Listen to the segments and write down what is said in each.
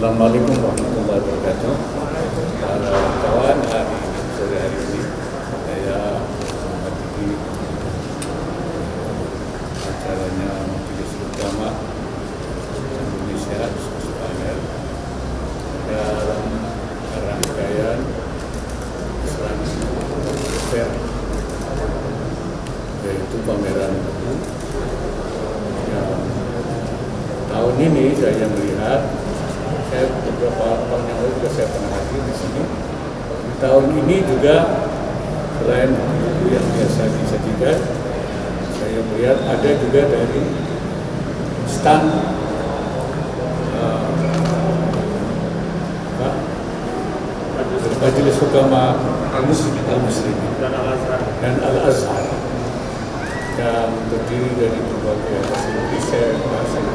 Assalamualaikum warahmatullahi wabarakatuh. Para kawan, sore hari ini saya menghadiri acaranya Majelis Ulama Indonesia Panel dalam rangkaian Islam Fair, yaitu pameran buku yang tahun ini saya melihat. Saya beberapa tahun yang lalu juga saya pernah hadir di sini. Di tahun ini juga selain buku yang biasa disajikan, saya melihat ada juga dari stand Majelis Ulama Al-Muslim dan Al-Azhar yang terdiri dari berbagai hasil riset, hasil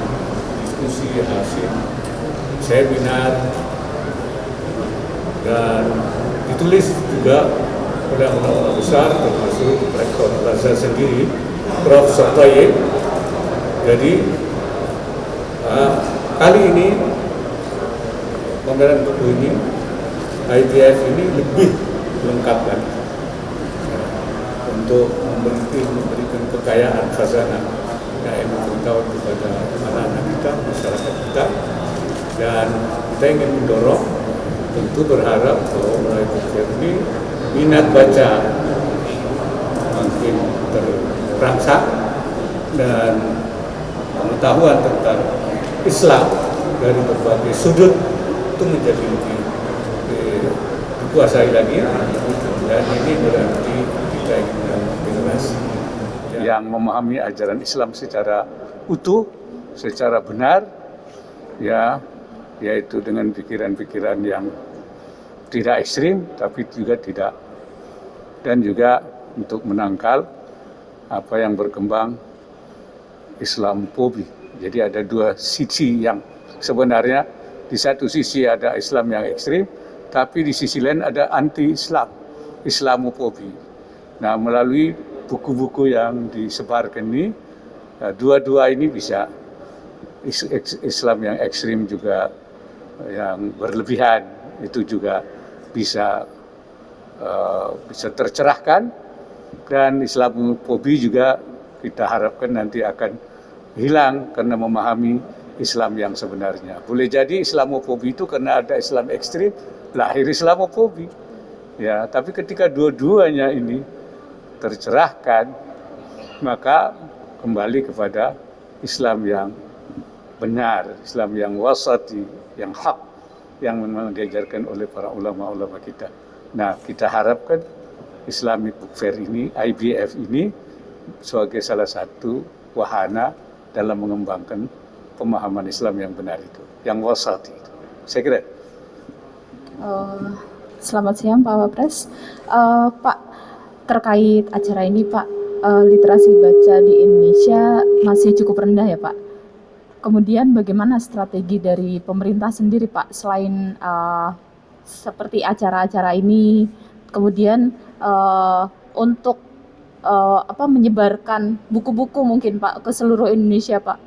diskusi, hasil seminar, dan ditulis juga oleh ulama besar termasuk Rektor Al-Azhar sendiri, Prof. Sotoyib. Jadi kali ini pameran buku ini IBF ini lebih lengkap lagi untuk memberikan kekayaan khazanah ilmu pengetahuan kepada anak-anak kita, masyarakat kita. Dan kita ingin mendorong, tentu berharap bahwa melalui buku ini minat baca makin terangsang dan pengetahuan tentang Islam dari berbagai sudut itu menjadi lebih dikuasai lagi, dan ini berarti kita ingin membangun generasi yang memahami ajaran Islam secara utuh, secara benar, ya, yaitu dengan pikiran-pikiran yang tidak ekstrim tapi juga tidak, dan juga untuk menangkal apa yang berkembang Islamofobi. Jadi ada dua sisi yang sebenarnya, di satu sisi ada Islam yang ekstrim, tapi di sisi lain ada anti-Islam, Islamofobi. Nah, melalui buku-buku yang disebarkan ini, dua-dua ini bisa, Islam yang ekstrim juga yang berlebihan itu juga bisa tercerahkan, dan Islamofobi juga kita harapkan nanti akan hilang karena memahami Islam yang sebenarnya. Boleh jadi Islamofobi itu karena ada Islam ekstrim lahir Islamofobi, ya. Tapi ketika dua-duanya ini tercerahkan, maka kembali kepada Islam yang benar, Islam yang wasati, yang hak, yang memang diajarkan oleh para ulama-ulama kita. Nah, kita harapkan Islamic Book Fair ini, IBF ini, sebagai salah satu wahana dalam mengembangkan pemahaman Islam yang benar itu, yang wasati itu. Saya kira. Selamat siang Pak Wapres. Pak, terkait acara ini Pak, literasi baca di Indonesia masih cukup rendah ya Pak. Kemudian bagaimana strategi dari pemerintah sendiri Pak, selain seperti acara-acara ini, kemudian untuk menyebarkan buku-buku mungkin Pak ke seluruh Indonesia Pak?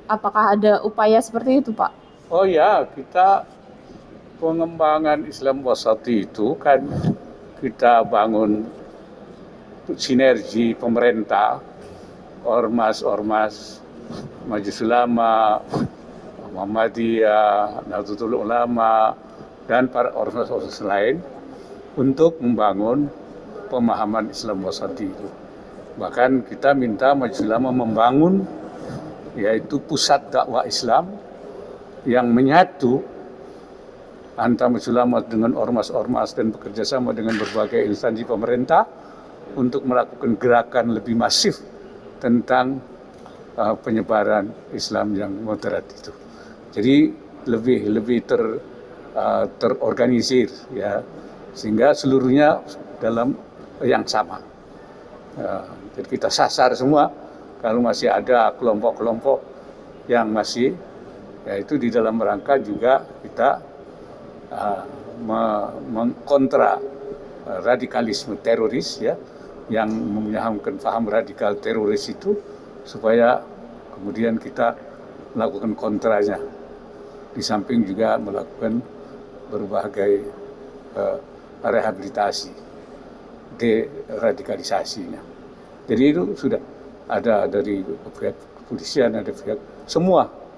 Apakah ada upaya seperti itu Pak? Oh ya, kita pengembangan Islam wasati itu kan kita bangun sinergi pemerintah, ormas-ormas, Majelis Ulama, Muhammadiyah, Nahdlatul Ulama, dan para ormas-ormas lain untuk membangun pemahaman Islam wasati itu. Bahkan kita minta Majelis Ulama membangun yaitu pusat dakwah Islam yang menyatu antara Majelis Ulama dengan ormas-ormas dan bekerjasama dengan berbagai instansi pemerintah untuk melakukan gerakan lebih masif tentang penyebaran Islam yang moderat itu. Jadi lebih terorganisir, ya, sehingga seluruhnya dalam yang sama. Jadi kita sasar semua. Kalau masih ada kelompok-kelompok yang masih, yaitu di dalam rangka juga kita mengkontra radikalisme teroris, ya, yang memahami paham radikal teroris itu, supaya kemudian kita melakukan kontranya. Di samping juga melakukan berbagai rehabilitasi, deradikalisasinya. Jadi itu sudah ada dari pihak kepolisian, ada pihak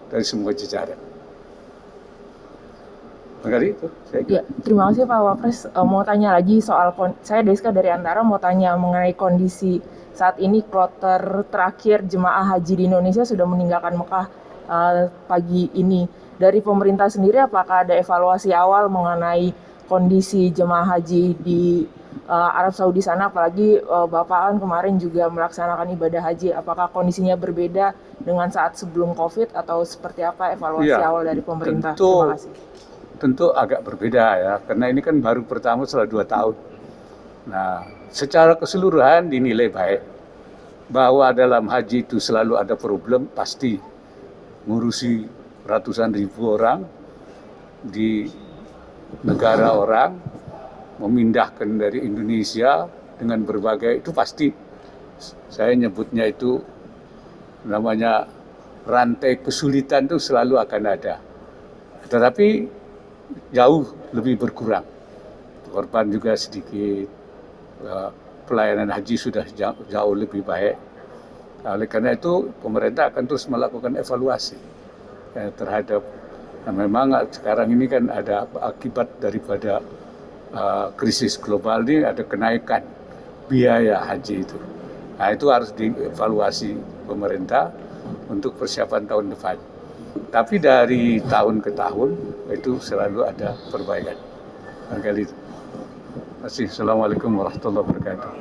dari semua jajaran. Makanya itu saya kira. Ya, terima kasih Pak Wapres. Mau tanya lagi soal, saya Deska dari Antara mau tanya mengenai kondisi saat ini kloter terakhir jemaah haji di Indonesia sudah meninggalkan Mekah pagi ini. Dari pemerintah sendiri apakah ada evaluasi awal mengenai kondisi jemaah haji di Arab Saudi sana, apalagi Bapak kan kemarin juga melaksanakan ibadah haji, apakah kondisinya berbeda dengan saat sebelum COVID atau seperti apa evaluasi awal dari pemerintah? Terima kasih. Tentu agak berbeda ya, karena ini kan baru pertama setelah 2 tahun. Nah, secara keseluruhan dinilai baik. Bahwa dalam haji itu selalu ada problem, pasti ngurusi ratusan ribu orang di negara orang, memindahkan dari Indonesia dengan berbagai, itu pasti saya nyebutnya itu namanya rantai kesulitan itu selalu akan ada. Tetapi jauh lebih berkurang, korban juga sedikit, pelayanan haji sudah jauh lebih baik. Oleh karena itu pemerintah akan terus melakukan evaluasi terhadap, memang sekarang ini kan ada akibat daripada krisis global ini, ada kenaikan biaya haji itu. Nah, itu harus dievaluasi pemerintah untuk persiapan tahun depan. Tapi dari tahun ke tahun itu selalu ada perbaikan. Assalamualaikum warahmatullahi wabarakatuh.